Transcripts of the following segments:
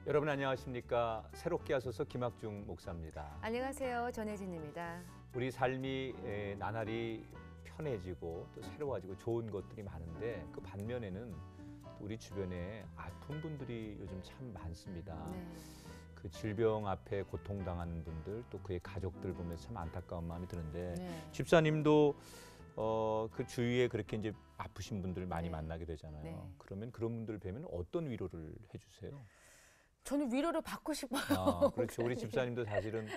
여러분 안녕하십니까? 새롭게 하소서 김학중 목사입니다. 안녕하세요. 전혜진입니다. 우리 삶이 나날이 편해지고 또 새로워지고 좋은 것들이 많은데 그 반면에는 또 우리 주변에 아픈 분들이 요즘 참 많습니다. 네. 그 질병 앞에 고통당하는 분들 또 그의 가족들 보면서 참 안타까운 마음이 드는데 네. 집사님도 그 주위에 그렇게 이제 아프신 분들 많이 네. 만나게 되잖아요. 네. 그러면 그런 분들 뵈면 어떤 위로를 해주세요? 저는 위로를 받고 싶어요. 그렇죠. 우리 집사님도 사실은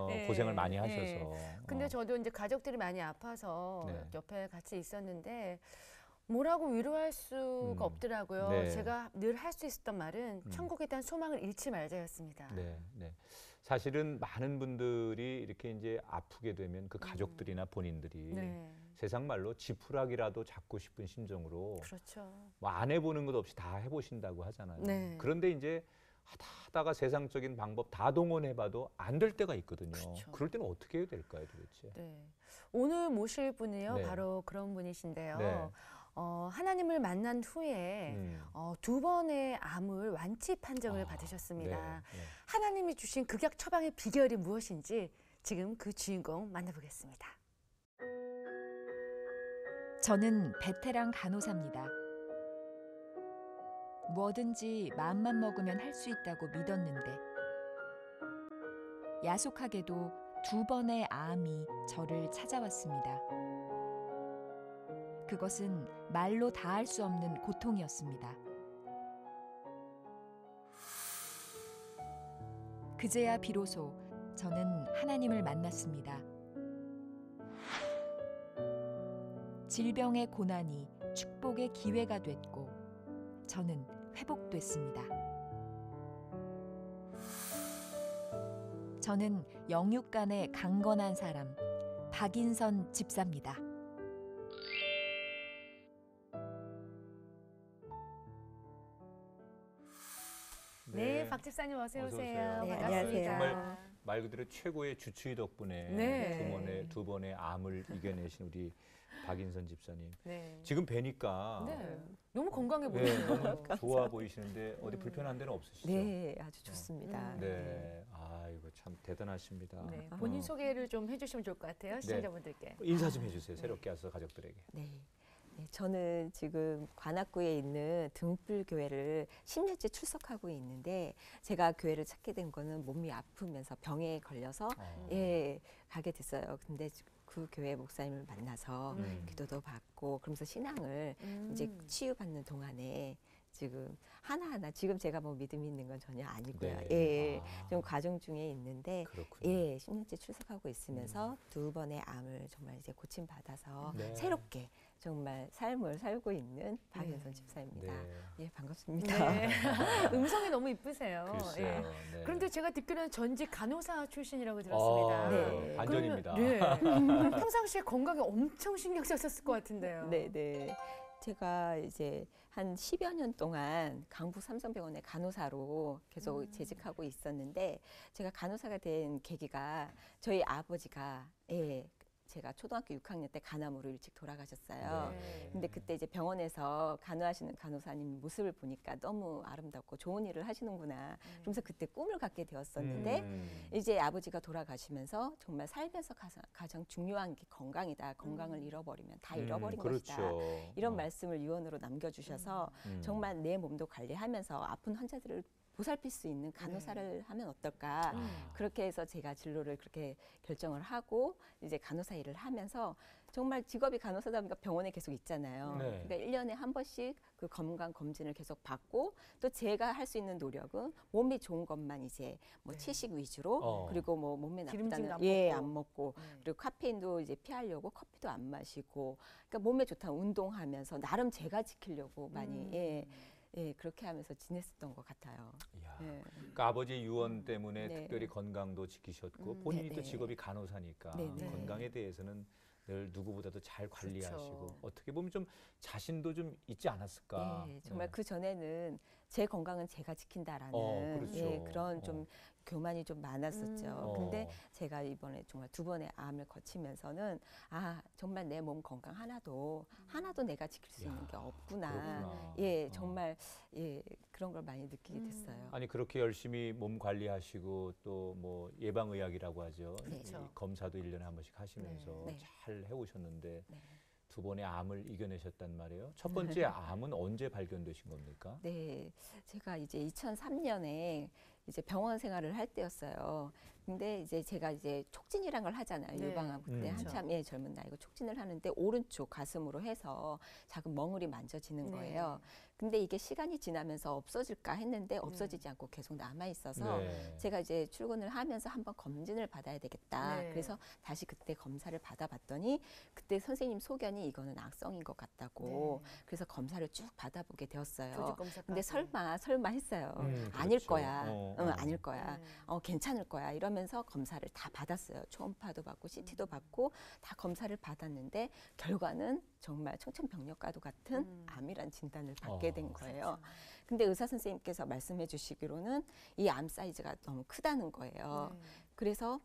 네. 고생을 많이 하셔서. 네. 근데 저도 이제 가족들이 많이 아파서 네. 옆에 같이 있었는데 뭐라고 위로할 수가 없더라고요. 네. 제가 늘 할 수 있었던 말은 천국에 대한 소망을 잃지 말자였습니다. 네, 네. 사실은 많은 분들이 이렇게 이제 아프게 되면 그 가족들이나 본인들이 네. 세상 말로 지푸라기라도 잡고 싶은 심정으로 그렇죠. 뭐 안 해보는 것 없이 다 해보신다고 하잖아요. 네. 그런데 이제 하다가 세상적인 방법 다 동원해봐도 안 될 때가 있거든요. 그렇죠. 그럴 때는 어떻게 해야 될까요, 도대체? 네. 오늘 모실 분이요. 네. 바로 그런 분이신데요. 네. 하나님을 만난 후에 두 번의 암을 완치 판정을 받으셨습니다. 네, 네. 하나님이 주신 극약 처방의 비결이 무엇인지 지금 그 주인공 만나보겠습니다. 저는 베테랑 간호사입니다. 뭐든지 마음만 먹으면 할 수 있다고 믿었는데 야속하게도 두 번의 암이 저를 찾아왔습니다. 그것은 말로 다할 수 없는 고통이었습니다. 그제야 비로소 저는 하나님을 만났습니다. 질병의 고난이 축복의 기회가 됐고 저는 회복됐습니다. 저는 영육간의 강건한 사람 박인선 집사입니다. 네, 박 집사님 어서 어서 오세요. 오세요. 네, 반갑습니다. 안녕하세요. 정말 말 그대로 최고의 주치의 덕분에 네. 두 번의 암을 이겨내신 우리 박인선 집사님. 네. 지금 뵈니까 네. 너무 건강해 네, 보이세요. 너무 좋아 보이시는데 어디 불편한 데는 없으시죠? 네, 아주 좋습니다. 네. 아, 이거 참 대단하십니다. 네, 본인 소개를 좀 해주시면 좋을 것 같아요. 시청자분들께. 인사 좀 해주세요. 새롭게 와서 가족들에게. 네. 네, 저는 지금 관악구에 있는 등불교회를 10년째 출석하고 있는데 제가 교회를 찾게 된 거는 몸이 아프면서 병에 걸려서 가게 됐어요. 근데 그 교회 목사님을 만나서 기도도 받고 그러면서 신앙을 이제 치유받는 동안에 지금 하나하나 지금 제가 뭐 믿음이 있는 건 전혀 아니고요. 네. 좀 과정 중에 있는데 그렇군요. 10년째 출석하고 있으면서 두 번의 암을 정말 이제 고침 받아서 네. 새롭게 정말 삶을 살고 있는 박인선 집사입니다. 네. 예, 반갑습니다. 네. 음성이 너무 이쁘세요. 글쎄요. 예. 네. 그런데 제가 듣기로는 전직 간호사 출신이라고 들었습니다. 네. 반전입니다. 그러면, 평상시에 건강에 엄청 신경 썼을 것 같은데요. 네, 네. 제가 이제 한 10여 년 동안 강북 삼성병원의 간호사로 계속 재직하고 있었는데 제가 간호사가 된 계기가 저희 아버지가 제가 초등학교 6학년 때 간암으로 일찍 돌아가셨어요. 네. 근데 그때 이제 병원에서 간호하시는 간호사님 모습을 보니까 너무 아름답고 좋은 일을 하시는구나. 그러면서 그때 꿈을 갖게 되었었는데 이제 아버지가 돌아가시면서 정말 살면서 가장 중요한 게 건강이다. 건강을 잃어버리면 다 잃어버린 것이다. 그렇죠. 이런 말씀을 유언으로 남겨주셔서 정말 내 몸도 관리하면서 아픈 환자들을 보살필 수 있는 간호사를 하면 어떨까. 그렇게 해서 제가 진로를 그렇게 결정을 하고 이제 간호사 일을 하면서 정말 직업이 간호사다 보니까 병원에 계속 있잖아요. 네. 그러니까 1년에 한 번씩 그 건강 검진을 계속 받고 또 제가 할 수 있는 노력은 몸이 좋은 것만 이제 뭐 채식 위주로 그리고 뭐 몸에 기름진 거 나쁘다는 안 안 먹고 그리고 카페인도 이제 피하려고 커피도 안 마시고 그러니까 몸에 좋다 운동하면서 나름 제가 지키려고 많이 그렇게 하면서 지냈었던 것 같아요. 이야, 네. 그러니까 아버지의 유언 때문에 네. 특별히 건강도 지키셨고 본인이 네, 또 네. 직업이 간호사니까 네, 네. 건강에 대해서는 늘 누구보다도 잘 관리하시고 그렇죠. 어떻게 보면 좀 자신도 좀 있지 않았을까. 네, 정말 그 전에는 제 건강은 제가 지킨다라는 그렇죠. 그런 좀 교만이 좀 많았었죠. 근데 제가 이번에 정말 2번의 암을 거치면서는 정말 내 몸 건강 하나도 내가 지킬 수 있는 게 없구나. 그렇구나. 예, 정말 그런 걸 많이 느끼게 됐어요. 아니 그렇게 열심히 몸 관리하시고 또 뭐 예방의학이라고 하죠. 그렇죠. 이 검사도 1년에 한 번씩 하시면서 네. 잘 해오셨는데 네. 2번의 암을 이겨내셨단 말이에요. 첫 번째 암은 언제 발견되신 겁니까? 네, 제가 이제 2003년에 이제 병원 생활을 할 때였어요. 근데 이제 제가 이제 촉진이란 걸 하잖아요. 네. 유방암 그때 그렇죠. 한참 젊은 나이고 촉진을 하는데 오른쪽 가슴으로 해서 작은 멍울이 만져지는 네. 거예요. 근데 이게 시간이 지나면서 없어질까 했는데 없어지지 않고 계속 남아 있어서 네. 제가 이제 출근을 하면서 한번 검진을 받아야 되겠다. 네. 그래서 다시 그때 검사를 받아봤더니 그때 선생님 소견이 이거는 악성인 것 같다고. 네. 그래서 검사를 쭉 받아보게 되었어요. 조직 검사까지. 근데 설마 했어요. 아닐 그렇죠. 거야. 어. 아닐 거야. 네. 괜찮을 거야. 이러면서 검사를 다 받았어요. 초음파도 받고 CT도 받고 다 검사를 받았는데 결과는 정말 청천벽력과도 같은 암이란 진단을 받게 된 거예요. 그렇죠. 근데 의사 선생님께서 말씀해 주시기로는 이 암 사이즈가 너무 크다는 거예요. 네. 그래서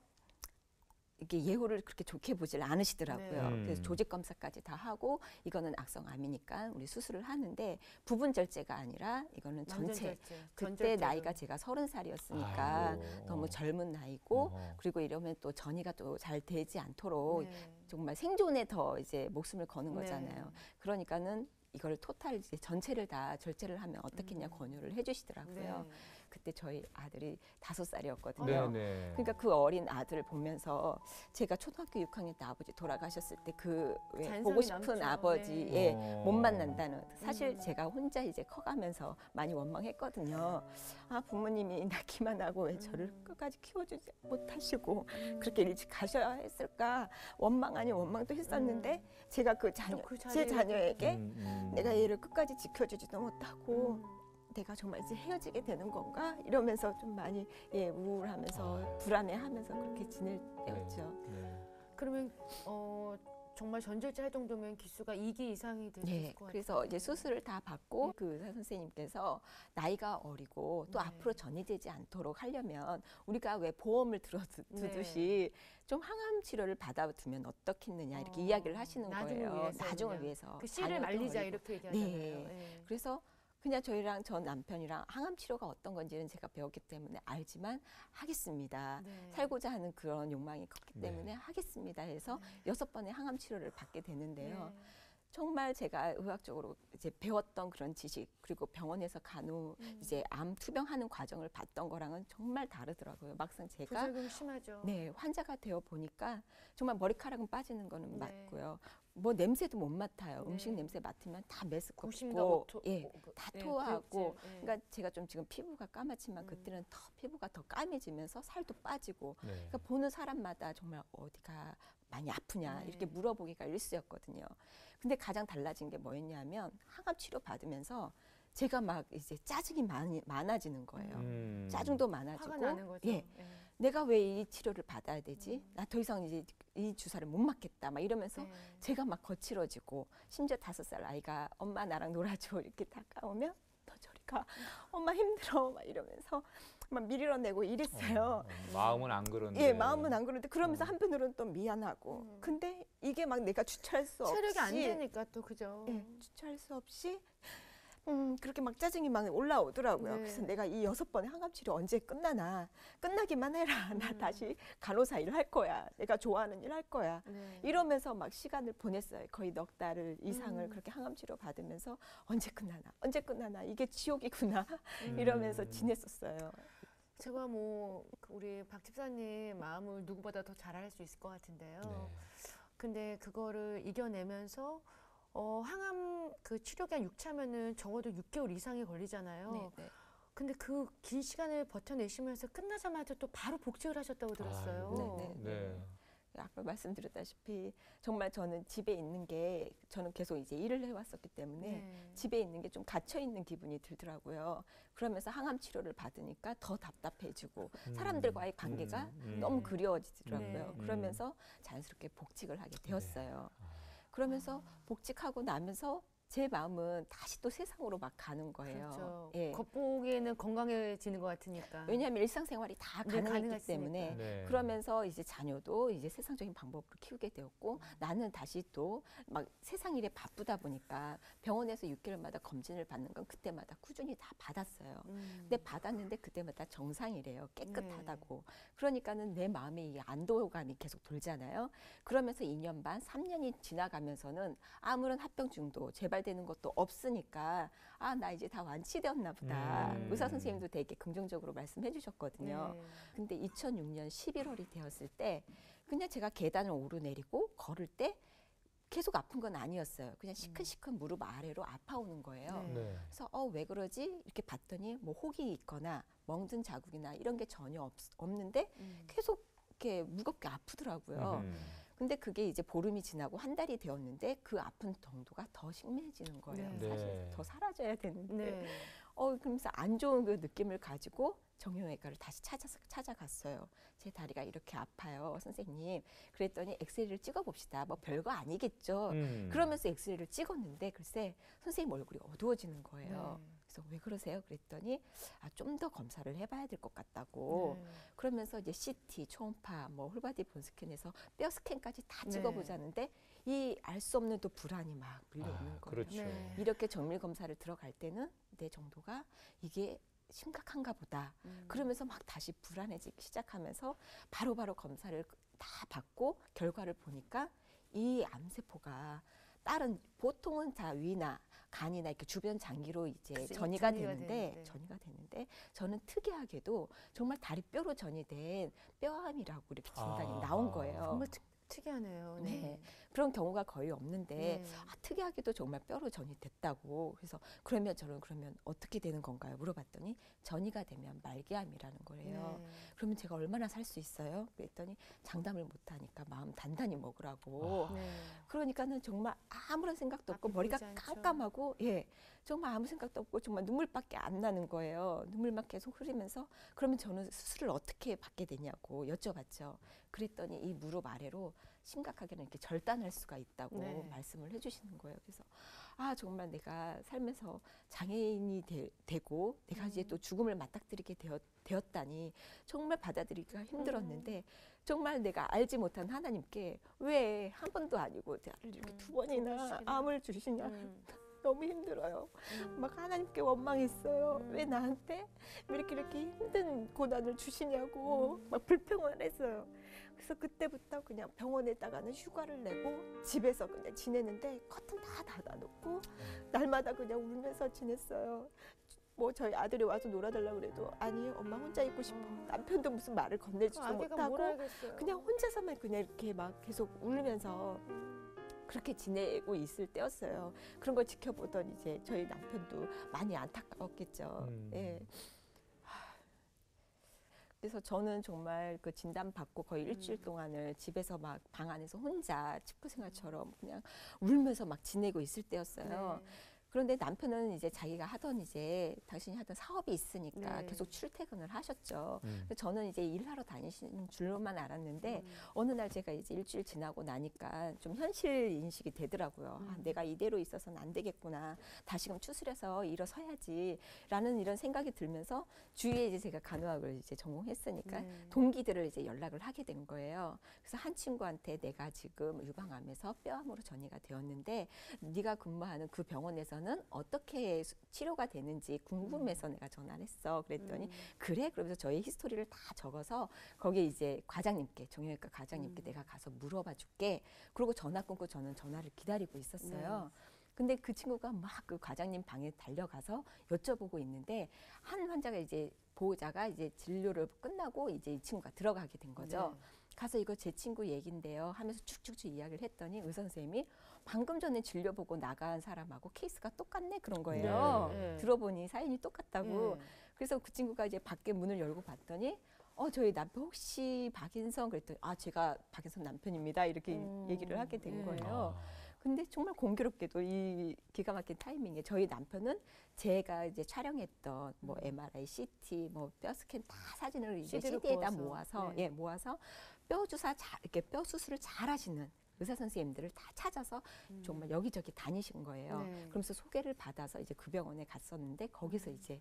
이게 예후를 그렇게 좋게 보질 않으시더라고요. 네. 그래서 조직 검사까지 다 하고 이거는 악성암이니까 우리 수술을 하는데 부분 절제가 아니라 이거는 전체. 완전 그때 전절제로. 나이가 제가 30살이었으니까 아이고. 너무 젊은 나이고 어허. 그리고 이러면 또 전이가 또 잘 되지 않도록 네. 정말 생존에 더 이제 목숨을 거는 네. 거잖아요. 그러니까는 이걸 토탈 이제 전체를 다 절제를 하면 어떻겠냐 권유를 해주시더라고요. 네. 그때 저희 아들이 5살이었거든요. 네네. 그러니까 그 어린 아들을 보면서 제가 초등학교 6학년 때 아버지 돌아가셨을 때 그 왜 잔상이 보고 싶은 남죠. 아버지의 네. 못 만난다는 사실 제가 혼자 이제 커가면서 많이 원망했거든요. 부모님이 낳기만 하고 왜 저를 끝까지 키워주지 못하시고 그렇게 일찍 가셔야 했을까 원망 아닌 원망도 했었는데 제가 그 자녀 그 제 자리에 자녀에게 음. 내가 얘를 끝까지 지켜주지도 못하고 내가 정말 이제 헤어지게 되는 건가 이러면서 좀 많이 우울하면서 불안해하면서 그렇게 지낼 때였죠. 네. 그러면 정말 전절제 할 정도면 기수가 2기 이상이 될 수 네, 있을 것 같아요. 그래서 이제 수술을 다 받고 그 의사 선생님께서 나이가 어리고 또 네. 앞으로 전이되지 않도록 하려면 우리가 왜 보험을 들어두듯이 좀 항암 치료를 받아두면 어떻겠느냐 이렇게 이야기를 하시는 나중을 거예요. 위해서 나중을 그냥. 위해서. 그 씨를 자녀도 말리자 어리고. 이렇게 얘기하잖아요. 네. 네. 그래서 그냥 저희랑 전 남편이랑 항암 치료가 어떤 건지는 제가 배웠기 때문에 알지만 하겠습니다. 네. 살고자 하는 그런 욕망이 컸기 네. 때문에 하겠습니다 해서 6번의 항암 치료를 받게 되는데요. 네. 정말 제가 의학적으로 이제 배웠던 그런 지식 그리고 병원에서 간호 이제 암 투병하는 과정을 봤던 거랑은 정말 다르더라고요. 막상 제가 부작용 심하죠. 네 환자가 되어 보니까 정말 머리카락은 빠지는 거는 네. 맞고요. 뭐 냄새도 못 맡아요. 네. 음식 냄새 맡으면 다 고심도 메스껍고 못 다 네, 토하고 그랬지. 네. 그러니까 제가 좀 지금 피부가 까맣지만 그때는 더 피부가 더 까매지면서 살도 빠지고 네. 그러니까 보는 사람마다 정말 어디가 많이 아프냐 네. 이렇게 물어보기가 일쑤였거든요. 근데 가장 달라진 게 뭐였냐면 항암 치료 받으면서 제가 막 이제 짜증이 많아지는 거예요. 짜증도 많아지고 화가 나는 거죠. 예, 내가 왜 이 치료를 받아야 되지? 나 더 이상 이제 이 주사를 못 맞겠다 막 이러면서 네. 제가 막 거칠어지고 심지어 5살 아이가 엄마 나랑 놀아줘 이렇게 다가오면 너 저리 가 엄마 힘들어 막 이러면서 막 밀어내고 이랬어요. 마음은 안 그런데. 예, 마음은 안 그런데 그러면서 한편으로는 또 미안하고 근데 이게 막 내가 주체할 수 없이 체력이 안 되니까 또 그죠. 예, 주체할 수 없이 그렇게 막 짜증이 막 올라오더라고요. 네. 그래서 내가 이 6번의 항암 치료 언제 끝나나 끝나기만 해라. 나 다시 간호사 일 할 거야. 내가 좋아하는 일 할 거야. 네. 이러면서 막 시간을 보냈어요. 거의 넉 달 이상을 그렇게 항암 치료 받으면서 언제 끝나나 이게 지옥이구나 이러면서 지냈었어요. 제가 뭐 우리 박 집사님 마음을 누구보다 더 잘 알 수 있을 것 같은데요. 네. 근데 그거를 이겨내면서 항암 그 치료 기간 6차면은 적어도 6개월 이상이 걸리잖아요. 네. 근데 그 긴 시간을 버텨내시면서 끝나자마자 또 바로 복직을 하셨다고 들었어요. 네. 네. 아까 말씀드렸다시피 정말 저는 집에 있는 게 저는 계속 이제 일을 해왔었기 때문에 네. 집에 있는 게 좀 갇혀 있는 기분이 들더라고요. 그러면서 항암 치료를 받으니까 더 답답해지고 사람들과의 관계가 너무 그리워지더라고요. 네. 그러면서 자연스럽게 복직을 하게 되었어요. 그러면서 복직하고 나면서 제 마음은 다시 또 세상으로 막 가는 거예요. 그렇죠. 예. 겉보기에는 건강해지는 것 같으니까. 왜냐하면 일상생활이 다 네, 가능했기 가능했으니까. 때문에 네. 그러면서 이제 자녀도 이제 세상적인 방법으로 키우게 되었고 나는 다시 또 막 세상 일에 바쁘다 보니까 병원에서 6개월마다 검진을 받는 건 그때마다 꾸준히 다 받았어요. 근데 받았는데 그때마다 정상이래요. 깨끗하다고. 그러니까는 내 마음에 이 안도감이 계속 돌잖아요. 그러면서 2년 반, 3년이 지나가면서는 아무런 합병증도 재발되는 것도 없으니까 아, 나 이제 다 완치되었나 보다. 의사 선생님도 되게 긍정적으로 말씀해 주셨거든요. 네. 근데 2006년 11월이 되었을 때 그냥 제가 계단을 오르내리고 걸을 때 계속 아픈 건 아니었어요. 그냥 시큰시큰 무릎 아래로 아파오는 거예요. 네. 네. 그래서 왜 그러지? 이렇게 봤더니 뭐 혹이 있거나 멍든 자국이나 이런 게 전혀 없는데 계속 이렇게 무겁게 아프더라고요. 근데 그게 이제 보름이 지나고 한 달이 되었는데 그 아픈 정도가 더 심해지는 거예요. 네. 사실 네. 더 사라져야 되는데 네. 그러면서 안 좋은 그 느낌을 가지고 정형외과를 다시 찾아갔어요. 제 다리가 이렇게 아파요, 선생님. 그랬더니 엑스레이를 찍어봅시다. 뭐 별거 아니겠죠. 그러면서 엑스레이를 찍었는데 글쎄 선생님 얼굴이 어두워지는 거예요. 네. 그래서 왜 그러세요? 그랬더니 좀 더 검사를 해봐야 될 것 같다고. 네. 그러면서 이제 CT, 초음파, 뭐 홀바디 본스캔에서 뼈 스캔까지 다 네. 찍어보자는데 이 알 수 없는 또 불안이 막 밀려오는 거예요. 그렇죠. 네. 이렇게 정밀 검사를 들어갈 때는 내 정도가 이게 심각한가 보다. 그러면서 막 다시 불안해지기 시작하면서 바로바로 검사를 다 받고 결과를 보니까 이 암세포가 다른 보통은 다 위나 간이나 이렇게 주변 장기로 이제 그치, 전이가 전이가 되는데 저는 특이하게도 정말 다리뼈로 전이된 뼈암이라고 이렇게 진단이 나온 거예요. 정말 특이하네요. 네. 네. 그런 경우가 거의 없는데 네. 특이하게도 정말 뼈로 전이 됐다고. 그래서 그러면 저는 그러면 어떻게 되는 건가요? 물어봤더니 전이가 되면 말기암이라는 거예요. 네. 그러면 제가 얼마나 살 수 있어요? 그랬더니 장담을 못하니까 마음 단단히 먹으라고. 네. 그러니까는 정말 아무런 생각도 없고 앞이 머리가 보이지 않죠. 깜깜하고 정말 아무 생각도 없고 정말 눈물밖에 안 나는 거예요. 눈물만 계속 흐르면서 그러면 저는 수술을 어떻게 받게 되냐고 여쭤봤죠. 그랬더니 이 무릎 아래로 심각하게는 이렇게 절단할 수가 있다고 네. 말씀을 해주시는 거예요. 그래서 정말 내가 살면서 장애인이 되고 내가 이제 또 죽음을 맞닥뜨리게 되었다니 정말 받아들이기가 힘들었는데 정말 내가 알지 못한 하나님께 왜 한 번도 아니고 나를 이렇게 두 번이나 주시기나. 암을 주시냐. 너무 힘들어요. 막 하나님께 원망했어요. 왜 나한테 왜 이렇게 힘든 고난을 주시냐고 막 불평을 했어요. 그래서 그때부터 그냥 병원에다가는 휴가를 내고 집에서 그냥 지내는데 커튼 다 닫아놓고 날마다 그냥 울면서 지냈어요. 뭐 저희 아들이 와서 놀아달라고 그래도 아니 엄마 혼자 있고 싶어. 남편도 무슨 말을 건네지도 아기가 뭘 못하고 알겠어요. 그냥 혼자서만 그냥 이렇게 막 계속 울면서 그렇게 지내고 있을 때였어요. 그런 걸 지켜보던 이제 저희 남편도 많이 안타까웠겠죠. 예. 그래서 저는 정말 그 진단 받고 거의 일주일 동안을 집에서 막 방 안에서 혼자 치과 생활처럼 그냥 울면서 막 지내고 있을 때였어요. 네. 그런데 남편은 이제 자기가 하던 이제 당신이 하던 사업이 있으니까 네. 계속 출퇴근을 하셨죠. 그래서 저는 이제 일하러 다니시는 줄로만 알았는데 음. 어느 날 제가 이제 일주일 지나고 나니까 좀 현실 인식이 되더라고요. 내가 이대로 있어서는 안 되겠구나. 다시금 추스려서 일어서야지라는 이런 생각이 들면서 주위에 이제 제가 간호학을 이제 전공했으니까 동기들을 이제 연락을 하게 된 거예요. 그래서 한 친구한테 내가 지금 유방암에서 뼈암으로 전이가 되었는데 네가 근무하는 그 병원에서는 어떻게 치료가 되는지 궁금해서 내가 전화를 했어. 그랬더니 그래? 그러면서 저희 히스토리를 다 적어서 거기에 이제 과장님께 정형외과 과장님께 내가 가서 물어봐 줄게. 그리고 전화 끊고 저는 전화를 기다리고 있었어요. 근데 그 친구가 막 그 과장님 방에 달려가서 여쭤보고 있는데 한 환자가 이제 보호자가 이제 진료를 끝나고 이제 이 친구가 들어가게 된 거죠. 네. 가서 이거 제 친구 얘긴데요 하면서 쭉쭉쭉 이야기를 했더니 의사 선생님이 방금 전에 진료 보고 나간 사람하고 케이스가 똑같네 그런 거예요. 네. 들어보니 사연이 똑같다고. 네. 그래서 그 친구가 이제 밖에 문을 열고 봤더니 저희 남편 혹시 박인성 그랬더니 제가 박인성 남편입니다 이렇게 얘기를 하게 된 거예요. 근데 정말 공교롭게도 이 기가 막힌 타이밍에 저희 남편은 제가 이제 촬영했던 뭐 MRI, CT, 뭐 뼈 스캔 다 사진을 이제 CD로 CD에다 구워서. 모아서 네. 모아서 뼈 주사 이렇게 뼈 수술을 잘 하시는 의사 선생님들을 다 찾아서 정말 여기저기 다니신 거예요. 네. 그러면서 소개를 받아서 이제 그 병원에 갔었는데 거기서 이제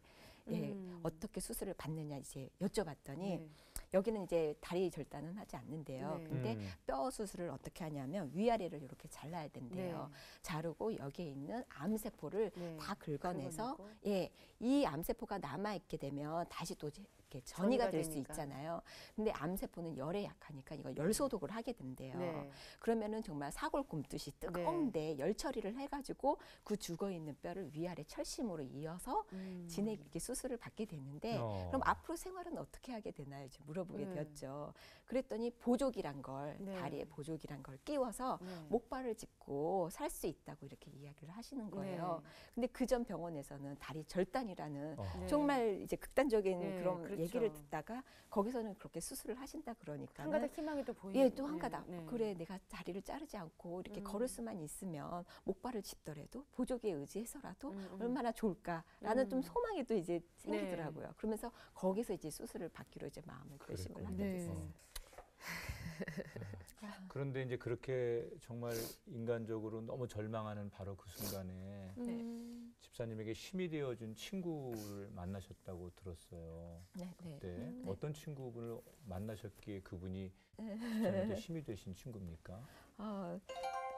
예, 어떻게 수술을 받느냐 이제 여쭤봤더니 네. 여기는 이제 다리 절단은 하지 않는데요. 네. 근데 뼈 수술을 어떻게 하냐면 위아래를 이렇게 잘라야 된대요. 자르고 여기에 있는 암세포를 네. 다 긁어내서 긁어내고. 예, 이 암세포가 남아 있게 되면 다시 또 이렇게 전이가 될 수 되니까. 있잖아요. 근데 암세포는 열에 약하니까 이거 열 소독을 하게 된대요. 네. 그러면은 정말 사골 굽듯이 뜨거운데 열 처리를 해가지고 그 죽어 있는 뼈를 위아래 철심으로 이어서 진액 이렇게 수술을 받게 되는데 그럼 앞으로 생활은 어떻게 하게 되나요? 이제 물어보게 되었죠. 그랬더니 보조기란 걸 네. 다리에 보조기란 걸 끼워서 네. 목발을 짚고 살 수 있다고 이렇게 이야기를 하시는 거예요. 근데 그 전 병원에서는 다리 절단이라는 네. 정말 이제 극단적인 네, 그런 그렇죠. 얘기를 듣다가 거기서는 그렇게 수술을 하신다 그러니까 한 가닥 희망이 또 보이는. 예, 또 한 가닥. 네. 그래, 내가 다리를 자르지 않고 이렇게 걸을 수만 있으면 목발을 짚더라도 보조기에 의지해서라도 얼마나 좋을까라는 좀 소망이 또 이제 생기더라고요. 그러면서 거기서 이제 수술을 받기로 이제 마음을 결심을 하게 네. 됐어요. 그런데 이제 그렇게 정말 인간적으로 너무 절망하는 바로 그 순간에 집사님에게 힘이 되어준 친구를 만나셨다고 들었어요. 네, 네. 그때 어떤 친구분을 만나셨기에 그분이 집사님한테 힘이 되신 친구입니까?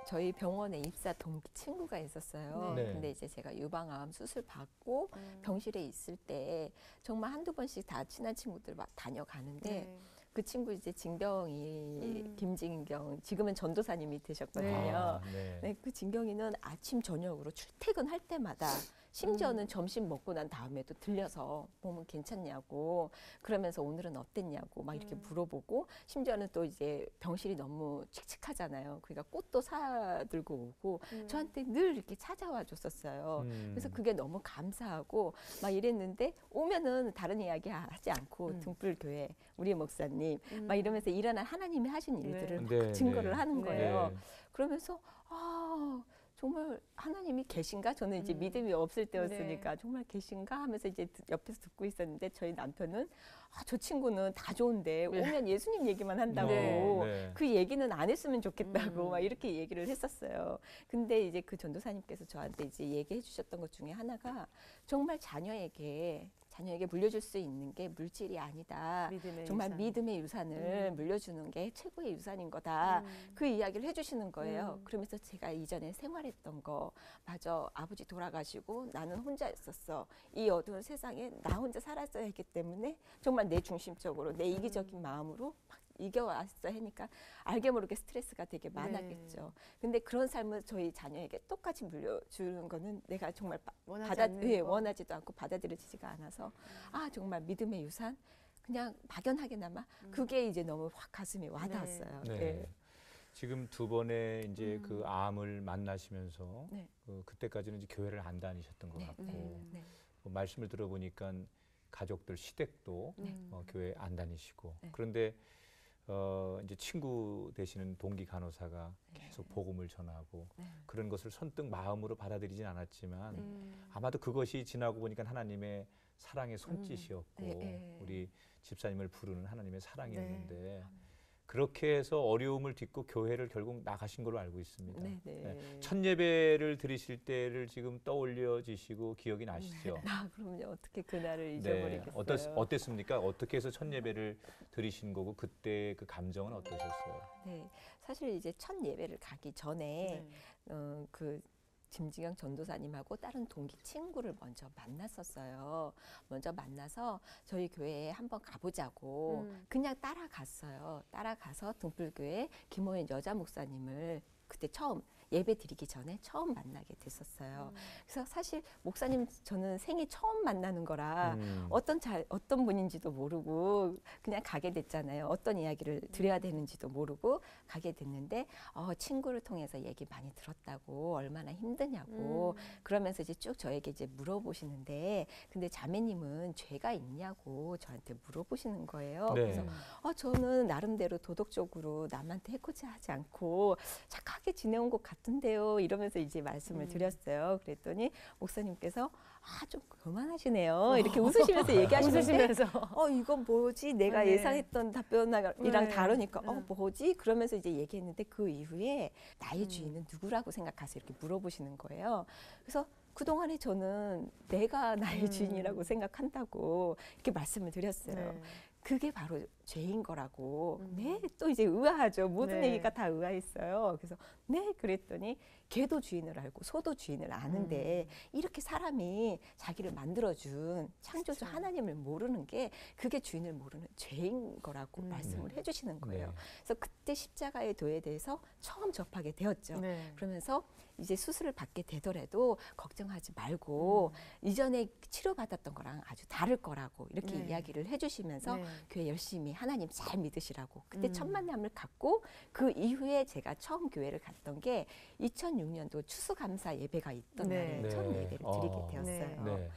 저희 병원에 입사 동기 친구가 있었어요. 네. 근데 이제 제가 유방암 수술 받고 병실에 있을 때 정말 한두 번씩 다 친한 친구들 막 다녀가는데 네. 그 친구 이제 진경이 김진경 지금은 전도사님이 되셨거든요. 아, 네. 네, 그 진경이는 아침 저녁으로 출퇴근할 때마다 심지어는 점심 먹고 난 다음에도 들려서 몸은 괜찮냐고 그러면서 오늘은 어땠냐고 막 이렇게 물어보고 심지어는 또 이제 병실이 너무 칙칙하잖아요. 그러니까 꽃도 사들고 오고 저한테 늘 이렇게 찾아와 줬었어요. 그래서 그게 너무 감사하고 막 이랬는데 오면은 다른 이야기 하지 않고 등불교회 우리 목사님 막 이러면서 일어난 하나님이 하신 일들을 막 네, 증거를 네. 하는 거예요. 네. 그러면서 정말 하나님이 계신가? 저는 이제 믿음이 없을 때였으니까 정말 계신가? 하면서 이제 옆에서 듣고 있었는데 저희 남편은 저 친구는 다 좋은데 오면 예수님 얘기만 한다고 네. 그 얘기는 안 했으면 좋겠다고 막 이렇게 얘기를 했었어요. 근데 이제 그 전도사님께서 저한테 이제 얘기해 주셨던 것 중에 하나가 정말 자녀에게 물려줄 수 있는 게 물질이 아니다. 정말 믿음의 유산을 물려주는 게 최고의 유산인 거다. 그 이야기를 해주시는 거예요. 그러면서 제가 이전에 생활했던 거, 맞아, 아버지 돌아가시고 나는 혼자였었어. 이 어두운 세상에 나 혼자 살았어야 했기 때문에 정말 내 중심적으로 내 이기적인 마음으로 막 이겨왔어 하니까 알게 모르게 스트레스가 되게 많았겠죠. 근데 그런 삶을 저희 자녀에게 똑같이 물려주는 거는 내가 정말 원하지도 않고 받아들여지지가 않아서 정말 믿음의 유산 그냥 막연하게나마 그게 이제 너무 확 가슴에 와닿았어요. 네. 네. 지금 두 번의 이제 그 암을 만나시면서 네. 그때까지는 이제 교회를 안 다니셨던 것 같고 네. 말씀을 들어보니까 가족들 시댁도 교회 안 다니시고 그런데 이제 친구 되시는 동기 간호사가 계속 복음을 전하고 그런 것을 선뜻 마음으로 받아들이진 않았지만 아마도 그것이 지나고 보니까 하나님의 사랑의 손짓이었고 우리 집사님을 부르는 하나님의 사랑이었는데 그렇게 해서 어려움을 딛고 교회를 결국 나가신 걸로 알고 있습니다. 네. 첫 예배를 드리실 때를 지금 떠올려지시고 기억이 나시죠? 그럼요. 어떻게 그날을 잊어버리겠어요. 어땠습니까? 어떻게 해서 첫 예배를 드리신 거고 그때 그 감정은 어떠셨어요? 네, 사실 이제 첫 예배를 가기 전에 그 김진경 전도사님하고 다른 동기 친구를 먼저 만났었어요. 먼저 만나서 저희 교회에 한번 가보자고 그냥 따라갔어요. 따라가서 등불교회 김호연 여자 목사님을 그때 처음 예배 드리기 전에 처음 만나게 됐었어요. 그래서 사실 목사님 저는 생애 처음 만나는 거라 어떤 분인지도 모르고 그냥 가게 됐잖아요. 어떤 이야기를 드려야 되는지도 모르고 가게 됐는데 친구를 통해서 얘기 많이 들었다고 얼마나 힘드냐고 그러면서 이제 쭉 저에게 이제 물어보시는데 근데 자매님은 죄가 있냐고 저한테 물어보시는 거예요. 그래서 저는 나름대로 도덕적으로 남한테 해코지 하지 않고 착하게 지내온 것 같아요. 같은데요. 이러면서 이제 말씀을 드렸어요. 그랬더니 목사님께서 좀 그만하시네요. 이렇게 웃으시면서 얘기하시는데 이건 뭐지? 내가 네. 예상했던 답변이랑 네. 다르니까 뭐지? 그러면서 이제 얘기했는데 그 이후에 나의 주인은 누구라고 생각하세요? 이렇게 물어보시는 거예요. 그래서 그동안에 저는 내가 나의 주인이라고 생각한다고 이렇게 말씀을 드렸어요. 네. 그게 바로 죄인 거라고. 네, 또 이제 의아하죠. 모든 네. 얘기가 다 의아했어요. 그래서 네, 그랬더니 개도 주인을 알고 소도 주인을 아는데 이렇게 사람이 자기를 만들어준 창조주 그렇죠. 하나님을 모르는 게 그게 주인을 모르는 죄인 거라고 말씀을 해주시는 거예요. 네. 그래서 그때 십자가의 도에 대해서 처음 접하게 되었죠. 네. 그러면서 이제 수술을 받게 되더라도 걱정하지 말고 이전에 치료받았던 거랑 아주 다를 거라고 이렇게 네. 이야기를 해주시면서 네. 교회 열심히 하나님 잘 믿으시라고 그때 첫 만남을 갖고 그 이후에 제가 처음 교회를 갔던 게 2006년도 추수감사 예배가 있던 네. 날에 네. 처음 예배를 드리게 되었어요. 네.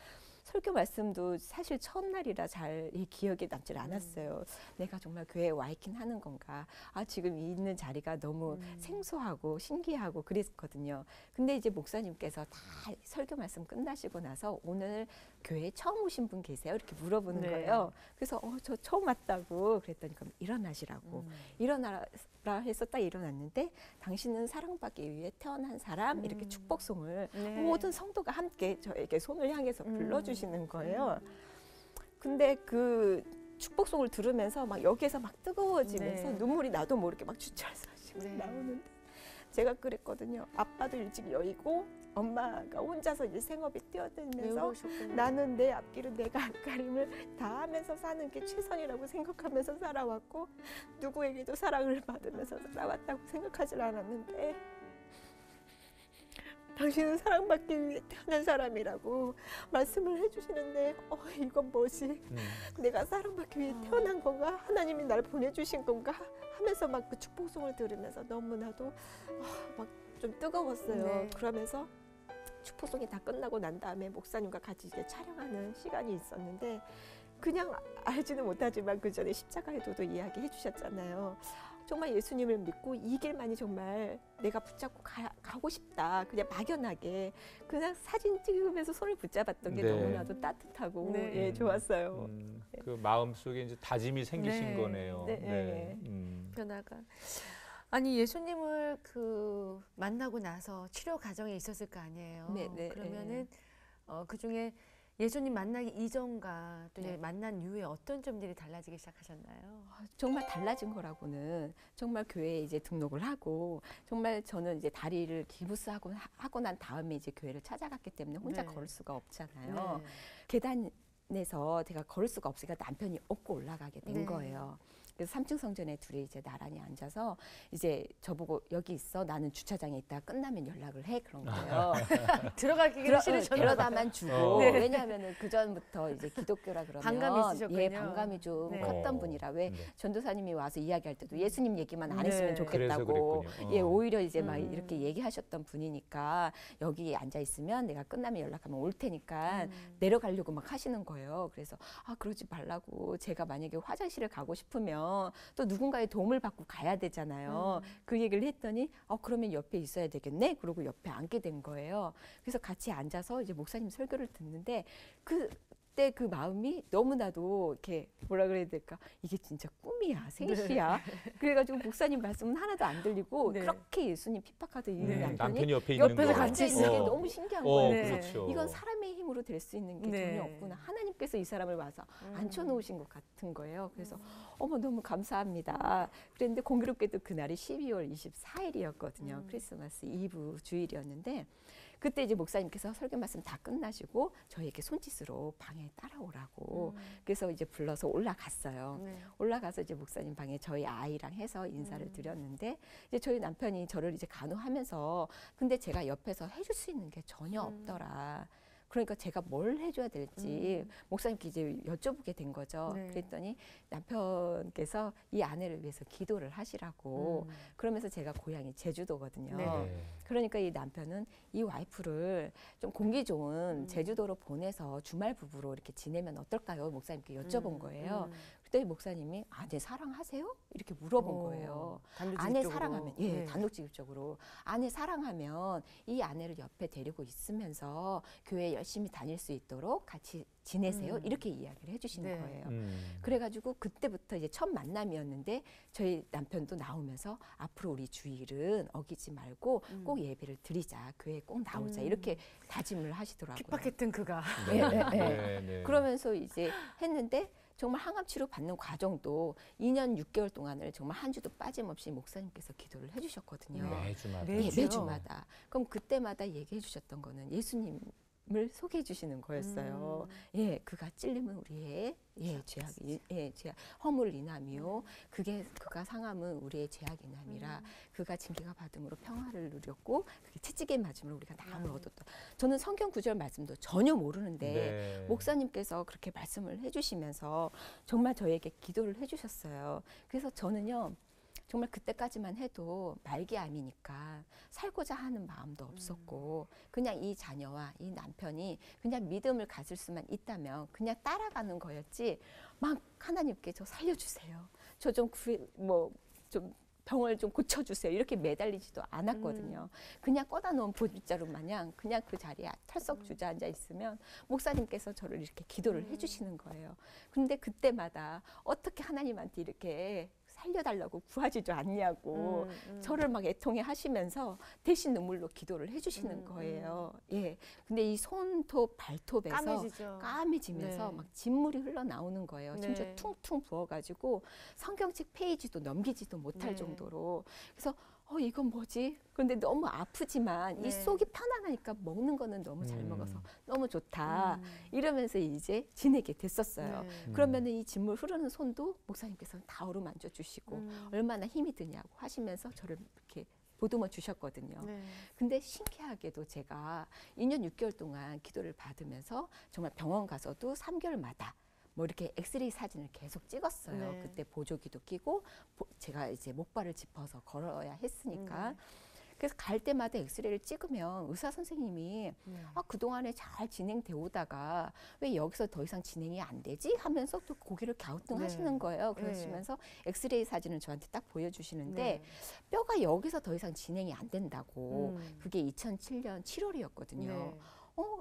설교 말씀도 사실 처음 날이라 잘 이 기억에 남질 않았어요. 내가 정말 교회에 와 있긴 하는 건가. 지금 있는 자리가 너무 생소하고 신기하고 그랬거든요. 근데 이제 목사님께서 다 설교 말씀 끝나시고 나서 오늘 교회에 처음 오신 분 계세요? 이렇게 물어보는 네. 거예요. 그래서 저 처음 왔다고 그랬더니 그럼 일어나시라고. 일어나라 해서 딱 일어났는데 당신은 사랑받기 위해 태어난 사람 이렇게 축복송을 네. 모든 성도가 함께 저에게 손을 향해서 불러주시는 거예요. 근데 그 축복송을 들으면서 막 여기에서 막 뜨거워지면서 네. 눈물이 나도 모르게 막 주철서씩 네. 나오는데 제가 그랬거든요. 아빠도 일찍 여의고 엄마가 혼자서 이제 생업에 뛰어들면서 외로우셨군요. 나는 내 앞길은 내가 앞가림을 다 하면서 사는 게 최선이라고 생각하면서 살아왔고 누구에게도 사랑을 받으면서 살아왔다고 생각하지 않았는데 당신은 사랑받기 위해 태어난 사람이라고 말씀을 해주시는데 이건 뭐지? 내가 사랑받기 위해 태어난 건가? 하나님이 날 보내주신 건가? 하면서 막 그 축복송을 들으면서 너무나도 막 좀 뜨거웠어요. 네. 그러면서 축복송이 다 끝나고 난 다음에 목사님과 같이 이제 촬영하는 시간이 있었는데 그냥 알지는 못하지만 그 전에 십자가의 도도 이야기해 주셨잖아요. 정말 예수님을 믿고 이 길만이 정말 내가 붙잡고 가고 싶다. 그냥 막연하게 그냥 사진 찍으면서 손을 붙잡았던 게 네. 너무나도 따뜻하고 네. 좋았어요. 그 마음 속에 이제 다짐이 생기신 네. 거네요. 네. 변화가. 아니 예수님을 그 만나고 나서 치료 과정에 있었을 거 아니에요. 네, 네, 그러면은 그 중에 예수님 만나기 이전과 또 이제 네. 만난 이후에 어떤 점들이 달라지기 시작하셨나요? 정말 달라진 거라고는 정말 교회에 이제 등록을 하고 정말 저는 이제 다리를 기부스하고 하고 난 다음에 이제 교회를 찾아갔기 때문에 혼자 네. 걸을 수가 없잖아요. 네. 계단에서 제가 걸을 수가 없으니까 남편이 업고 올라가게 된 네. 거예요. 그래서 3층 성전에 둘이 이제 나란히 앉아서 이제 저보고 여기 있어 나는 주차장에 있다 끝나면 연락을 해 그런 거예요. 들어가기가 싫으셨나 봐요. 데려다만 주고 네. 왜냐하면 그 전부터 이제 기독교라 그러면 반감이 있으셨군요. 예 반감이 좀 네. 컸던 분이라 왜 네. 전도사님이 와서 이야기할 때도 예수님 얘기만 안 네. 했으면 그래서 좋겠다고 그랬군요. 예 오히려 이제 막 음. 이렇게 얘기하셨던 분이니까 여기 앉아 있으면 내가 끝나면 연락하면 올 테니까 내려가려고 막 하시는 거예요. 그래서 그러지 말라고 제가 만약에 화장실을 가고 싶으면 또 누군가의 도움을 받고 가야 되잖아요. 그 얘기를 했더니 그러면 옆에 있어야 되겠네. 그러고 옆에 앉게 된 거예요. 그래서 같이 앉아서 이제 목사님 설교를 듣는데 그때 그 마음이 너무나도 이렇게 뭐라 그래야 될까? 이게 진짜 꿈이야, 생시야. 그래가지고 목사님 말씀은 하나도 안 들리고 네. 그렇게 예수님 핍박하던 이 네. 남편이 옆에 있는 옆에서 거. 같이 있는 게 있어. 너무 신기한 거예요. 네. 그렇죠. 이건 사람의 힘으로 될 수 있는 게 네. 전혀 없구나. 하나님께서 이 사람을 와서 앉혀놓으신 것 같은 거예요. 그래서 너무 감사합니다. 그랬는데 공교롭게도 그날이 12월 24일이었거든요. 크리스마스 이브 주일이었는데 그때 이제 목사님께서 설교 말씀 다 끝나시고 저에게 손짓으로 방에 따라오라고 그래서 이제 불러서 올라갔어요. 네. 올라가서 이제 목사님 방에 저희 아이랑 해서 인사를 드렸는데 이제 저희 남편이 저를 이제 간호하면서 근데 제가 옆에서 해줄 수 있는 게 전혀 없더라. 그러니까 제가 뭘 해줘야 될지 목사님께 이제 여쭤보게 된 거죠. 네. 그랬더니 남편께서 이 아내를 위해서 기도를 하시라고 그러면서 제가 고향이 제주도거든요. 네. 그러니까 이 남편은 이 와이프를 좀 공기 좋은 제주도로 보내서 주말 부부로 이렇게 지내면 어떨까요? 목사님께 여쭤본 거예요. 그때 목사님이 아내 사랑하세요? 이렇게 물어본 거예요. 아내 사랑하면 예, 단독직입적으로 아내 사랑하면 이 아내를 옆에 데리고 있으면서 교회 열심히 다닐 수 있도록 같이 지내세요. 이렇게 이야기를 해주시는 거예요. 그래가지고 그때부터 이제 첫 만남이었는데 저희 남편도 나오면서 앞으로 우리 주일은 어기지 말고 꼭 예배를 드리자. 교회에 꼭 나오자. 이렇게 다짐을 하시더라고요. 핍박했던 그가. 네. 그러면서 이제 했는데 정말 항암 치료 받는 과정도 2년 6개월 동안을 정말 한 주도 빠짐없이 목사님께서 기도를 해주셨거든요. 매주마다. 예, 매주마다. 그럼 그때마다 얘기해 주셨던 거는 예수님을 소개해 주시는 거였어요. 예, 그가 찔림은 우리의 죄악이 죄악 허물을 인함이요. 그가 상함은 우리의 죄악이남이라. 그가 징계가 받음으로 평화를 누렸고 그게 채찍에 맞음으로 우리가 나음을 얻었다. 저는 성경 구절 말씀도 전혀 모르는데 목사님께서 그렇게 말씀을 해주시면서 정말 저에게 기도를 해주셨어요. 그래서 저는요. 정말 그때까지만 해도 말기암이니까 살고자 하는 마음도 없었고 그냥 이 자녀와 이 남편이 그냥 믿음을 가질 수만 있다면 그냥 따라가는 거였지 막 하나님께 저 살려주세요. 저 좀 좀 병을 좀 고쳐주세요. 이렇게 매달리지도 않았거든요. 그냥 꺼다 놓은 보빗자루 마냥 그냥 그 자리에 털썩 주저앉아 있으면 목사님께서 저를 이렇게 기도를 해주시는 거예요. 근데 그때마다 어떻게 하나님한테 이렇게 살려달라고 구하지도 않냐고 저를 막 애통해 하시면서 대신 눈물로 기도를 해주시는 거예요. 예. 근데 이 손톱, 발톱에서 까매지면서 막 진물이 흘러나오는 거예요. 심지어 퉁퉁 부어가지고 성경책 페이지도 넘기지도 못할 정도로. 그래서 이건 뭐지? 그런데 너무 아프지만 이 속이 편안하니까 먹는 거는 너무 잘 먹어서 너무 좋다. 이러면서 이제 지내게 됐었어요. 그러면은 이 진물 흐르는 손도 목사님께서는 다 어루만져 주시고 얼마나 힘이 드냐고 하시면서 저를 이렇게 보듬어 주셨거든요. 근데 신기하게도 제가 2년 6개월 동안 기도를 받으면서 정말 병원 가서도 3개월마다 뭐 이렇게 엑스레이 사진을 계속 찍었어요. 그때 보조기도 끼고 제가 이제 목발을 짚어서 걸어야 했으니까. 그래서 갈 때마다 엑스레이를 찍으면 의사 선생님이 그동안에 잘 진행돼 오다가 왜 여기서 더 이상 진행이 안 되지? 하면서 또 고개를 갸우뚱하시는 거예요. 그러시면서 엑스레이 사진을 저한테 딱 보여주시는데 뼈가 여기서 더 이상 진행이 안 된다고. 그게 2007년 7월이었거든요.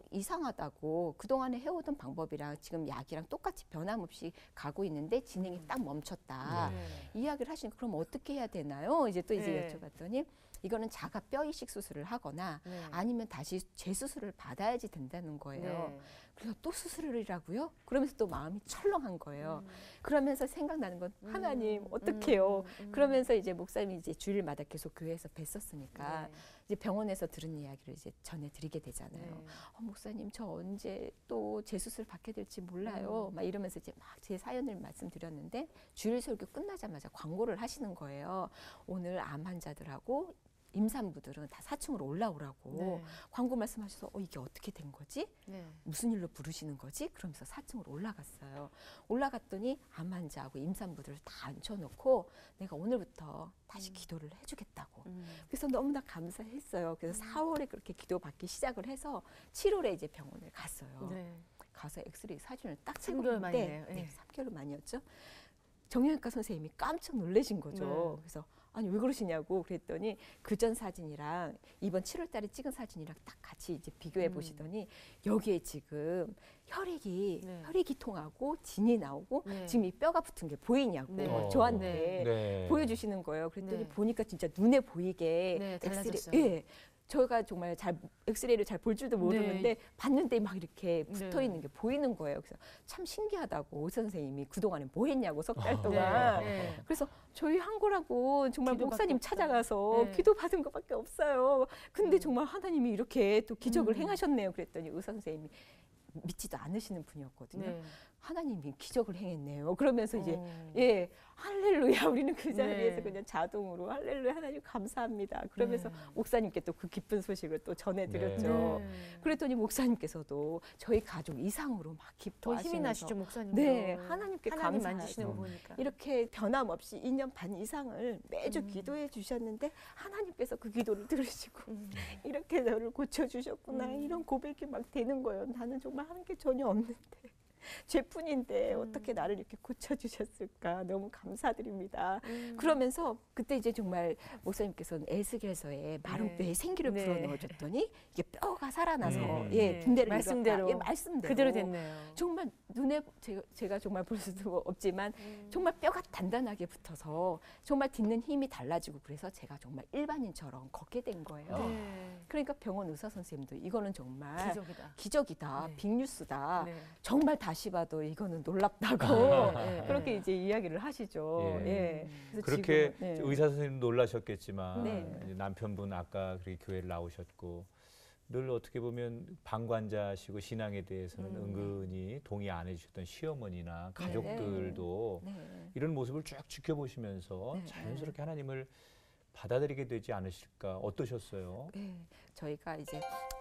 이상하다고 그동안에 해오던 방법이랑 지금 약이랑 똑같이 변함없이 가고 있는데 진행이 딱 멈췄다. 이야기를 하시니까 그럼 어떻게 해야 되나요? 이제 여쭤봤더니 이거는 자가 뼈 이식 수술을 하거나 아니면 다시 재수술을 받아야지 된다는 거예요. 그래서 또 수술이라고요? 그러면서 또 마음이 철렁한 거예요. 그러면서 생각나는 건 하나님 어떡해요? 그러면서 이제 목사님이 이제 주일마다 계속 교회에서 뵀었으니까 이제 병원에서 들은 이야기를 이제 전해드리게 되잖아요. 목사님 저 언제 또 재수술 받게 될지 몰라요. 막 이러면서 이제 막 제 사연을 말씀드렸는데 주일 설교 끝나자마자 광고를 하시는 거예요. 오늘 암 환자들하고 임산부들은 다 4층으로 올라오라고 광고 말씀하셔서 이게 어떻게 된 거지? 무슨 일로 부르시는 거지? 그러면서 4층으로 올라갔어요. 올라갔더니 암 환자하고 임산부들을 다 앉혀놓고 내가 오늘부터 다시 기도를 해주겠다고. 그래서 너무나 감사했어요. 그래서 4월에 그렇게 기도받기 시작을 해서 7월에 이제 병원을 갔어요. 가서 엑스레이 사진을 딱 찍었는데 3개월 만이었죠. 정형외과 선생님이 깜짝 놀라신 거죠. 그래서 아니 왜 그러시냐고 그랬더니 그전 사진이랑 이번 7월 달에 찍은 사진이랑 딱 같이 이제 비교해 보시더니 여기에 지금 혈액이 통하고 진이 나오고 지금 이 뼈가 붙은 게 보이냐고 저한테 보여주시는 거예요. 그랬더니 보니까 진짜 눈에 보이게 엑스레이 저희가 정말 엑스레이를 잘 볼 줄도 모르는데 봤는데 막 이렇게 붙어 있는 게 보이는 거예요. 그래서 참 신기하다고 의사 선생님이 그동안에 뭐 했냐고 석 달 동안. 그래서 저희 한 거라고 정말 목사님 찾아가서 기도 받은 것밖에 없어요. 근데 정말 하나님이 이렇게 또 기적을 행하셨네요. 그랬더니 의사 선생님이 믿지도 않으시는 분이었거든요. 하나님이 기적을 행했네요. 그러면서 이제 할렐루야 우리는 그 자리에서 그냥 자동으로 할렐루야 하나님 감사합니다. 그러면서 목사님께 또 그 기쁜 소식을 또 전해드렸죠. 그랬더니 목사님께서도 저희 가족 이상으로 막 기뻐하시면서 더 힘이 나시죠 목사님. 하나님께 하나님 감사하고 만지시는 거 보니까 이렇게 변함없이 2년 반 이상을 매주 기도해 주셨는데 하나님께서 그 기도를 들으시고 이렇게 저를 고쳐주셨구나 이런 고백이 막 되는 거예요. 나는 정말 하는 게 전혀 없는데 죄뿐인데 어떻게 나를 이렇게 고쳐주셨을까 너무 감사드립니다. 그러면서 그때 이제 정말 목사님께서는 에스겔서에 마른 네. 뼈에 생기를 네. 불어넣어줬더니 이게 뼈가 살아나서 네. 군대를 말씀대로. 이뤘다. 예, 말씀대로 그대로 됐네요. 정말 눈에 제가 정말 볼 수도 없지만 정말 뼈가 단단하게 붙어서 정말 딛는 힘이 달라지고 그래서 제가 정말 일반인처럼 걷게 된 거예요. 네. 그러니까 병원 의사 선생님도 이거는 정말 기적이다. 기적이다, 네. 빅뉴스다. 네. 정말 다시 봐도 이거는 놀랍다고 네. 그렇게 이제 이야기를 하시죠. 예. 예. 그래서 그렇게 지금은, 네. 의사 선생님 놀라셨겠지만 네. 이제 남편분 아까 그렇게 교회를 나오셨고 늘 어떻게 보면 방관자시고 신앙에 대해서는 은근히 동의 안 해주셨던 시어머니나 가족들도 네. 이런 모습을 쭉 지켜보시면서 네. 자연스럽게 하나님을 받아들이게 되지 않으실까? 어떠셨어요? 네. 저희가 이제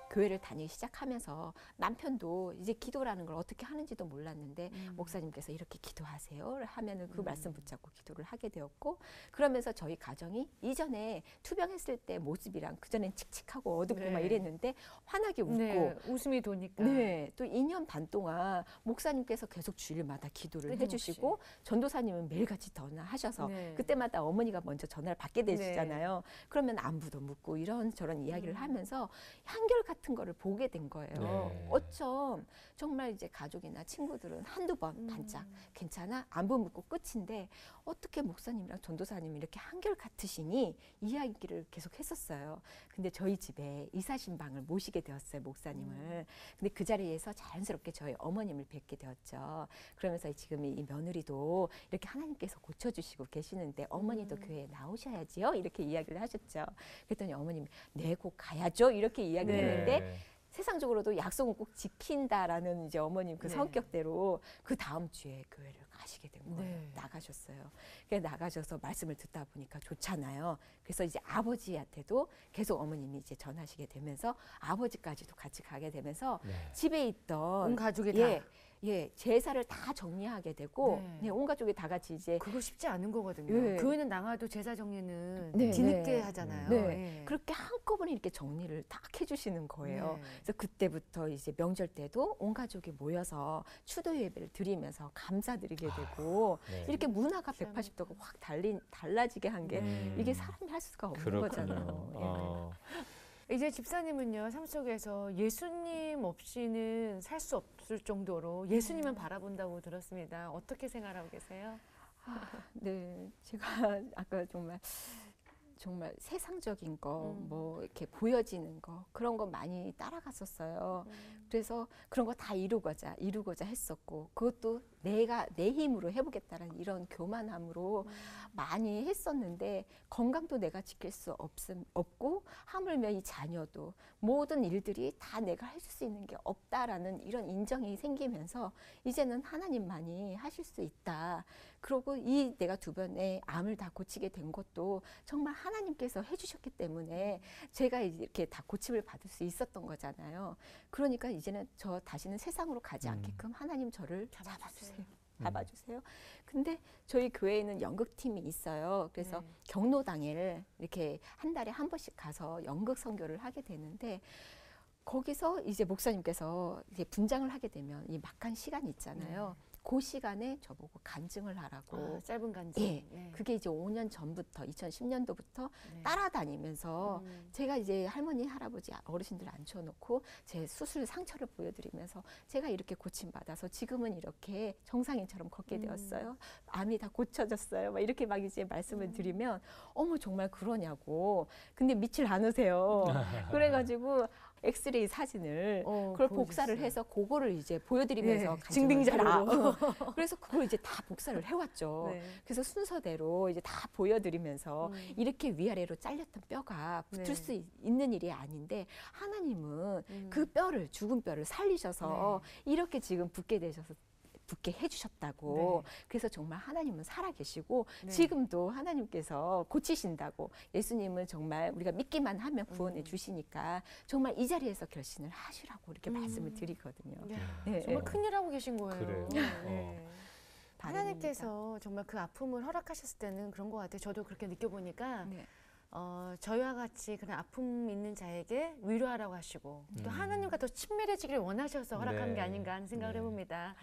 교회를 다니기 시작하면서 남편도 이제 기도라는 걸 어떻게 하는지도 몰랐는데 목사님께서 이렇게 기도하세요 하면은 그 말씀 붙잡고 기도를 하게 되었고 그러면서 저희 가정이 이전에 투병했을 때 모습이랑 그전엔 칙칙하고 어둡고 네. 막 이랬는데 환하게 웃고 네. 웃음이 도니까. 네, 또 2년 반 동안 목사님께서 계속 주일마다 기도를 끊임없이. 해주시고 전도사님은 매일같이 전화하셔서 네. 그때마다 어머니가 먼저 전화를 받게 되시잖아요. 그러면 안부도 묻고 이런저런 이야기를 하면서 한결 같은 거를 보게 된 거예요. 네. 어쩜 정말 이제 가족이나 친구들은 한두 번 반짝 괜찮아? 안부 묻고 끝인데 어떻게 목사님이랑 전도사님이 이렇게 한결 같으시니 이야기를 계속 했었어요. 근데 저희 집에 이사신방을 모시게 되었어요, 목사님을. 근데 그 자리에서 자연스럽게 저희 어머님을 뵙게 되었죠. 그러면서 지금 이 며느리도 이렇게 하나님께서 고쳐주시고 계시는데 어머니도 교회에 나오셔야지요. 이렇게 이야기를 하셨죠. 그랬더니 어머님이 네, 꼭 가야죠. 이렇게 이야기를 네. 했는데 세상적으로도 약속은 꼭 지킨다라는 이제 어머님 그 네. 성격대로 그 다음 주에 교회를 가시게 된 거예요. 네. 나가셨어요. 그래서 나가셔서 말씀을 듣다 보니까 좋잖아요. 그래서 이제 아버지한테도 계속 어머님이 이제 전하시게 되면서 아버지까지도 같이 가게 되면서 네. 집에 있던 온 가족이 예, 다. 예, 제사를 다 정리하게 되고 네. 네, 온 가족이 다 같이 이제 그거 쉽지 않은 거거든요. 예. 교회는 나가도 제사 정리는 네, 뒤늦게 네. 하잖아요. 네. 예. 그렇게 한꺼번에 이렇게 정리를 딱 해주시는 거예요. 네. 그래서 그때부터 이제 명절 때도 온 가족이 모여서 추도 예배를 드리면서 감사드리게 되고 네. 이렇게 문화가 희한하다. 180도가 확 달라지게 한 게 이게 사람이 할 수가 없는 그렇군요. 거잖아요. 예. 이제 집사님은요, 삶 속에서 예수님 없이는 살 수 없을 정도로 예수님만 바라본다고 들었습니다. 어떻게 생활하고 계세요? 네, 제가 아까 정말 세상적인 거, 뭐 이렇게 보여지는 거 그런 거 많이 따라갔었어요. 그래서 그런 거 다 이루고자 했었고 그것도 내가 내 힘으로 해보겠다는 이런 교만함으로 많이 했었는데 건강도 내가 지킬 수 없고 하물며 이 자녀도 모든 일들이 다 내가 할 수 있는 게 없다라는 이런 인정이 생기면서 이제는 하나님만이 하실 수 있다. 그리고 이 내가 두 번의 암을 다 고치게 된 것도 정말 하나님께서 해주셨기 때문에 제가 이렇게 다 고침을 받을 수 있었던 거잖아요. 그러니까 이제는 저 다시는 세상으로 가지 않게끔 하나님 저를 잡아주세요. 잡아주세요. 근데 저희 교회에는 연극팀이 있어요. 그래서 네. 경로당일 이렇게 한 달에 한 번씩 가서 연극 선교를 하게 되는데 거기서 이제 목사님께서 이제 분장을 하게 되면 이 막한 시간이 있잖아요. 그 시간에 저보고 간증을 하라고. 짧은 간증. 예, 네. 그게 이제 5년 전부터 2010년도부터 네. 따라다니면서 제가 이제 할머니, 할아버지, 어르신들 앉혀놓고 제 수술 상처를 보여드리면서 제가 이렇게 고침받아서 지금은 이렇게 정상인처럼 걷게 되었어요. 암이 다 고쳐졌어요. 막 이렇게 막 이제 말씀을 드리면 어머 정말 그러냐고. 근데 믿질 않으세요. 그래가지고 엑스레이 사진을 그걸 복사를 보여주셨어요. 해서 그거를 이제 보여드리면서 네, 간증을 증빙자료로. 해라. 그래서 그걸 이제 다 복사를 해왔죠. 네. 그래서 순서대로 이제 다 보여드리면서 이렇게 위아래로 잘렸던 뼈가 붙을 네. 수 있는 일이 아닌데 하나님은 그 뼈를 죽은 뼈를 살리셔서 이렇게 지금 붙게 해주셨다고. 네. 그래서 정말 하나님은 살아계시고 네. 지금도 하나님께서 고치신다고. 예수님은 정말 우리가 믿기만 하면 구원해 주시니까 정말 이 자리에서 결신을 하시라고 이렇게 말씀을 드리거든요. 야, 네, 정말 네. 큰일 하고 계신 거예요. 그래요. 네. 하나님께서 정말 그 아픔을 허락하셨을 때는 그런 것 같아요. 저도 그렇게 느껴보니까 네. 저희와 같이 그런 아픔 있는 자에게 위로하라고 하시고 또 하나님과 더 친밀해지기를 원하셔서 허락한 네. 게 아닌가 하는 생각을 네. 해봅니다.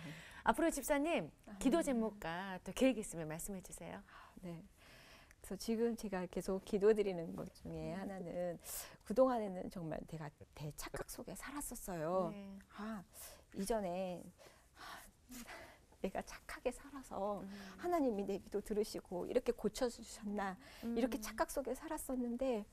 앞으로 집사님 기도 제목과 또 계획 있으면 말씀해 주세요. 네. 그래서 지금 제가 계속 기도드리는 것 중에 하나는 그동안에는 정말 내가 대착각 속에 살았었어요. 네. 이전에 내가 착하게 살아서 하나님이 내 기도 들으시고 이렇게 고쳐주셨나 이렇게 착각 속에 살았었는데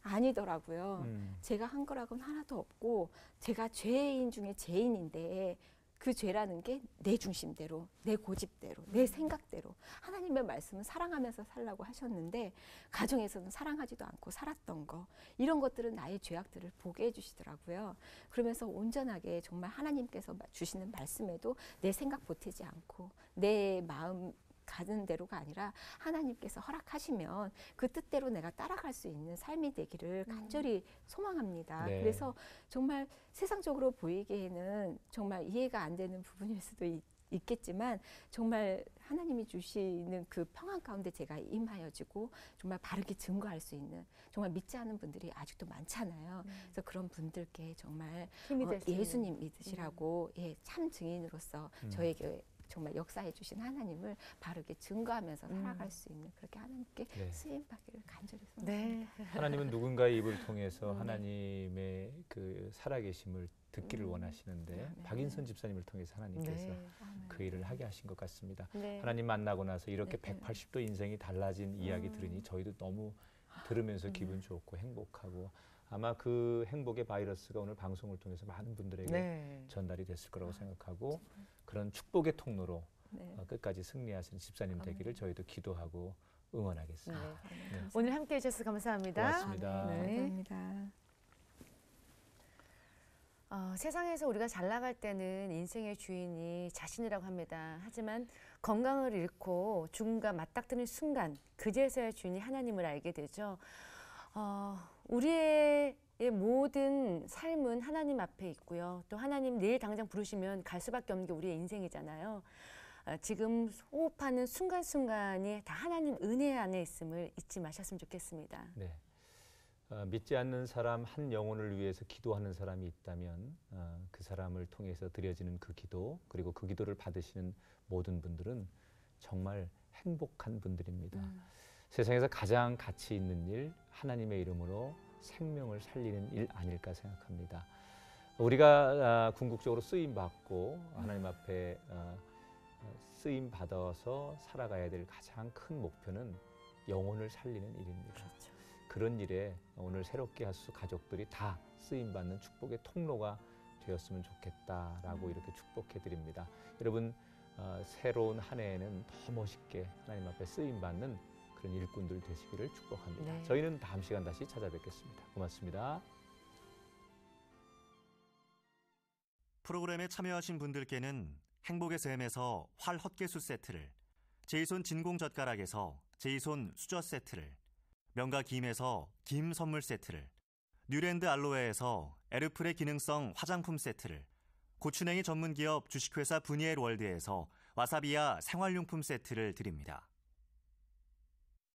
아니더라고요. 제가 한 거라고는 하나도 없고 제가 죄인 중에 죄인인데 그 죄라는 게 내 중심대로, 내 고집대로, 내 생각대로 하나님의 말씀은 사랑하면서 살라고 하셨는데 가정에서는 사랑하지도 않고 살았던 거 이런 것들은 나의 죄악들을 보게 해주시더라고요. 그러면서 온전하게 정말 하나님께서 주시는 말씀에도 내 생각 보태지 않고 내 마음 가는 대로가 아니라 하나님께서 허락하시면 그 뜻대로 내가 따라갈 수 있는 삶이 되기를 간절히 소망합니다. 네. 그래서 정말 세상적으로 보이기에는 정말 이해가 안 되는 부분일 수도 있겠지만 정말 하나님이 주시는 그 평안 가운데 제가 임하여지고 정말 바르게 증거할 수 있는 정말 믿지 않는 분들이 아직도 많잖아요. 그래서 그런 분들께 정말 힘이 될 수 있는. 예수님 믿으시라고 참 증인으로서 저에게 정말 역사해 주신 하나님을 바르게 증거하면서 살아갈 수 있는 그렇게 하나님께 네. 쓰임받기를 간절히 소망합니다. 네. 하나님은 누군가의 입을 통해서 하나님의 그 살아계심을 듣기를 원하시는데 박인선 집사님을 통해서 하나님께서 네. 그 일을 하게 하신 것 같습니다. 네. 하나님 만나고 나서 이렇게 네. 180도 인생이 달라진 이야기 들으니 저희도 너무 들으면서 기분 좋고 행복하고 아마 그 행복의 바이러스가 오늘 방송을 통해서 많은 분들에게 네. 전달이 됐을 거라고 생각하고 그런 축복의 통로로 네. 끝까지 승리하시는 집사님 되기를 저희도 기도하고 응원하겠습니다. 네. 네. 오늘 함께해 주셔서 감사합니다. 고맙습니다. 네. 감사합니다. 세상에서 우리가 잘 나갈 때는 인생의 주인이 자신이라고 합니다. 하지만 건강을 잃고 죽음과 맞닥뜨는 순간 그제서야 주인이 하나님을 알게 되죠. 우리의 모든 삶은 하나님 앞에 있고요. 또 하나님 내일 당장 부르시면 갈 수밖에 없는 게 우리의 인생이잖아요. 지금 호흡하는 순간순간이 다 하나님 은혜 안에 있음을 잊지 마셨으면 좋겠습니다. 네. 믿지 않는 사람 한 영혼을 위해서 기도하는 사람이 있다면 그 사람을 통해서 드려지는 그 기도 그리고 그 기도를 받으시는 모든 분들은 정말 행복한 분들입니다. 세상에서 가장 가치 있는 일 하나님의 이름으로 생명을 살리는 일 아닐까 생각합니다. 우리가 궁극적으로 쓰임받고 하나님 앞에 쓰임받아서 살아가야 될 가장 큰 목표는 영혼을 살리는 일입니다. 그렇죠. 그런 일에 오늘 새롭게 하수 가족들이 다 쓰임받는 축복의 통로가 되었으면 좋겠다라고 이렇게 축복해 드립니다. 여러분 새로운 한 해에는 더 멋있게 하나님 앞에 쓰임받는 그런 일꾼들 되시기를 축복합니다. 네. 저희는 다음 시간 다시 찾아뵙겠습니다. 고맙습니다. 프로그램에 참여하신 분들께는 행복의 샘에서 활 헛개수 세트를, 제이손 진공젓가락에서 제이손 수저 세트를, 명가 김에서 김 선물 세트를, 뉴랜드 알로에에서 에르플의 기능성 화장품 세트를, 고추냉이 전문기업 주식회사 브니엘 월드에서 와사비야 생활용품 세트를 드립니다.